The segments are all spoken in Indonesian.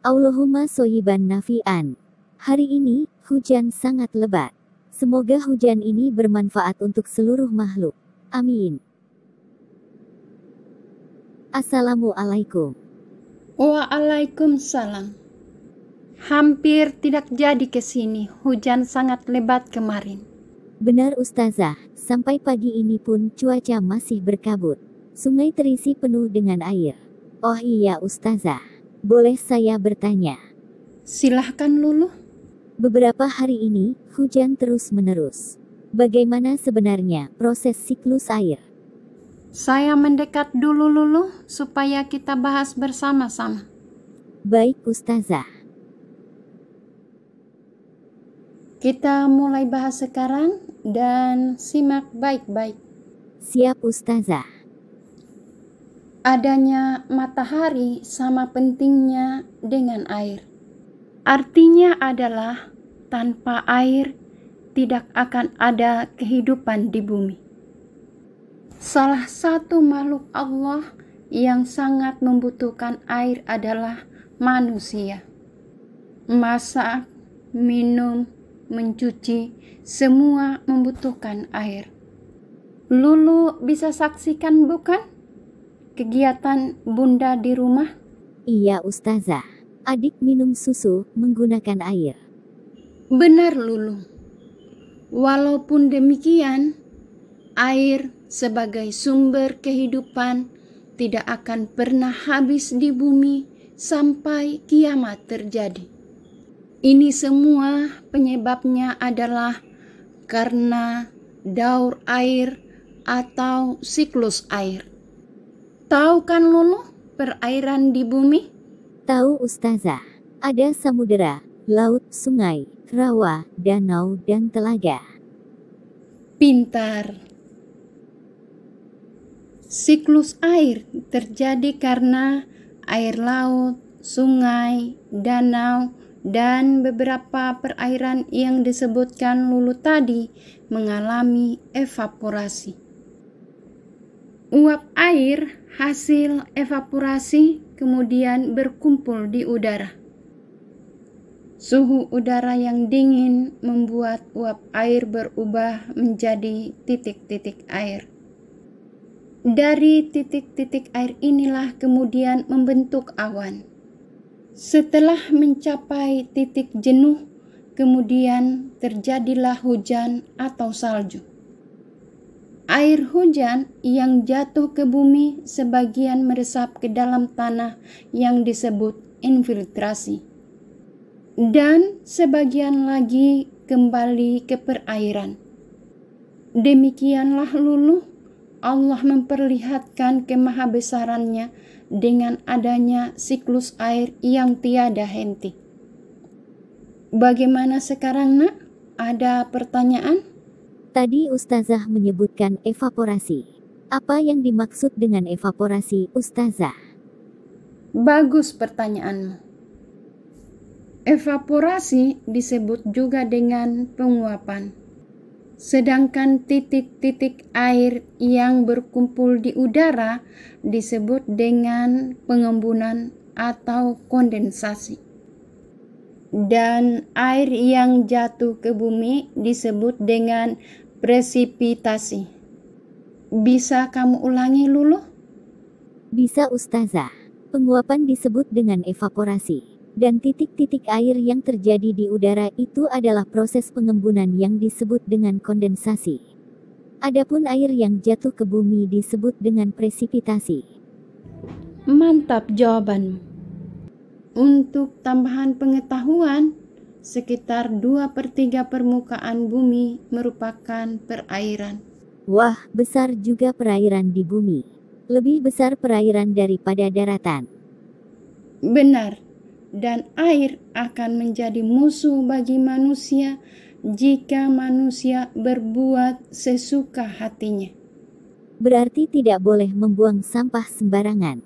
Allahumma soyiban nafi'an. Hari ini, hujan sangat lebat. Semoga hujan ini bermanfaat untuk seluruh makhluk. Amin. Assalamualaikum. Waalaikumsalam. Hampir tidak jadi ke sini, hujan sangat lebat kemarin. Benar Ustazah, sampai pagi ini pun cuaca masih berkabut. Sungai terisi penuh dengan air. Oh iya Ustazah, boleh saya bertanya? Silahkan Lulu. Beberapa hari ini, hujan terus-menerus. Bagaimana sebenarnya proses siklus air? Saya mendekat dulu Lulu, supaya kita bahas bersama-sama. Baik Ustazah. Kita mulai bahas sekarang dan simak baik-baik. Siap Ustazah. Adanya matahari sama pentingnya dengan air. Artinya adalah tanpa air tidak akan ada kehidupan di bumi. Salah satu makhluk Allah yang sangat membutuhkan air adalah manusia. Masak, minum, mencuci, semua membutuhkan air. Lulu bisa saksikan bukan kegiatan bunda di rumah? Iya Ustazah, adik minum susu menggunakan air. Benar Lulu. Walaupun demikian, air sebagai sumber kehidupan tidak akan pernah habis di bumi sampai kiamat terjadi. Ini semua penyebabnya adalah karena daur air atau siklus air. Tahu kan Lulu perairan di bumi? Tahu Ustazah, ada samudera, laut, sungai, rawa, danau, dan telaga. Pintar. Siklus air terjadi karena air laut, sungai, danau, dan beberapa perairan yang disebutkan Lulu tadi mengalami evaporasi. Uap air hasil evaporasi kemudian berkumpul di udara. Suhu udara yang dingin membuat uap air berubah menjadi titik-titik air. Dari titik-titik air inilah kemudian membentuk awan. Setelah mencapai titik jenuh, kemudian terjadilah hujan atau salju. Air hujan yang jatuh ke bumi sebagian meresap ke dalam tanah yang disebut infiltrasi. Dan sebagian lagi kembali ke perairan. Demikianlah Lulu, Allah memperlihatkan kemahabesarannya dengan adanya siklus air yang tiada henti. Bagaimana sekarang nak? Ada pertanyaan? Tadi Ustazah menyebutkan evaporasi. Apa yang dimaksud dengan evaporasi, Ustazah? Bagus pertanyaanmu. Evaporasi disebut juga dengan penguapan. Sedangkan titik-titik air yang berkumpul di udara disebut dengan pengembunan atau kondensasi. Dan air yang jatuh ke bumi disebut dengan presipitasi. Bisa kamu ulangi Lulu? Bisa Ustazah. Penguapan disebut dengan evaporasi. Dan titik-titik air yang terjadi di udara itu adalah proses pengembunan yang disebut dengan kondensasi. Adapun air yang jatuh ke bumi disebut dengan presipitasi. Mantap jawabanmu. Untuk tambahan pengetahuan, sekitar 2/3 permukaan bumi merupakan perairan. Wah, besar juga perairan di bumi. Lebih besar perairan daripada daratan. Benar, dan air akan menjadi musuh bagi manusia jika manusia berbuat sesuka hatinya. Berarti tidak boleh membuang sampah sembarangan.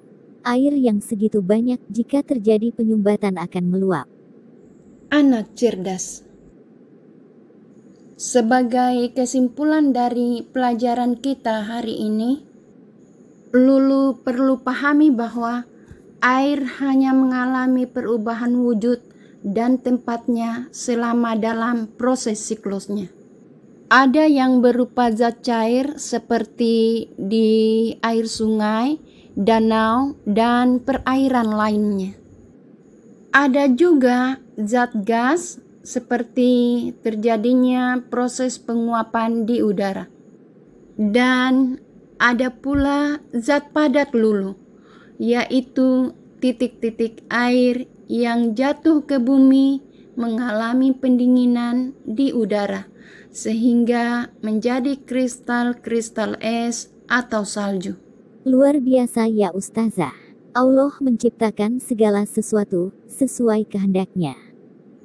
Air yang segitu banyak jika terjadi penyumbatan akan meluap. Anak cerdas. Sebagai kesimpulan dari pelajaran kita hari ini, Lulu perlu pahami bahwa Air hanya mengalami perubahan wujud dan tempatnya selama dalam proses siklusnya. Ada yang berupa zat cair seperti di air sungai, danau, dan perairan lainnya. Ada juga zat gas seperti terjadinya proses penguapan di udara. Dan ada pula zat padat lulu, yaitu titik-titik air yang jatuh ke bumi mengalami pendinginan di udara sehingga menjadi kristal-kristal es atau salju. Luar biasa ya Ustazah. Allah menciptakan segala sesuatu sesuai kehendaknya.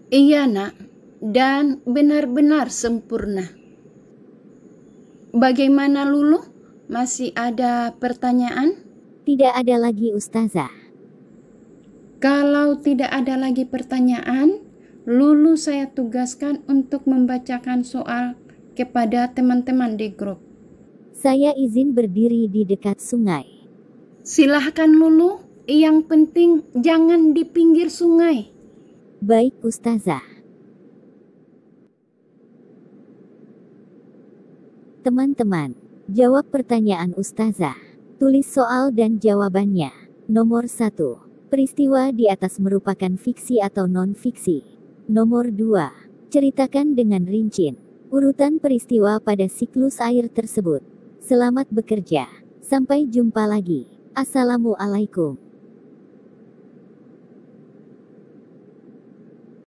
Iya nak, dan benar-benar sempurna. Bagaimana Lulu? Masih ada pertanyaan? Tidak ada lagi Ustazah. Kalau tidak ada lagi pertanyaan, Lulu saya tugaskan untuk membacakan soal kepada teman-teman di grup. Saya izin berdiri di dekat sungai. Silahkan Lulu, yang penting jangan di pinggir sungai. Baik Ustazah. Teman-teman, jawab pertanyaan Ustazah. Tulis soal dan jawabannya. Nomor 1. Peristiwa di atas merupakan fiksi atau non-fiksi. Nomor 2. Ceritakan dengan rinci urutan peristiwa pada siklus air tersebut. Selamat bekerja. Sampai jumpa lagi. Assalamualaikum.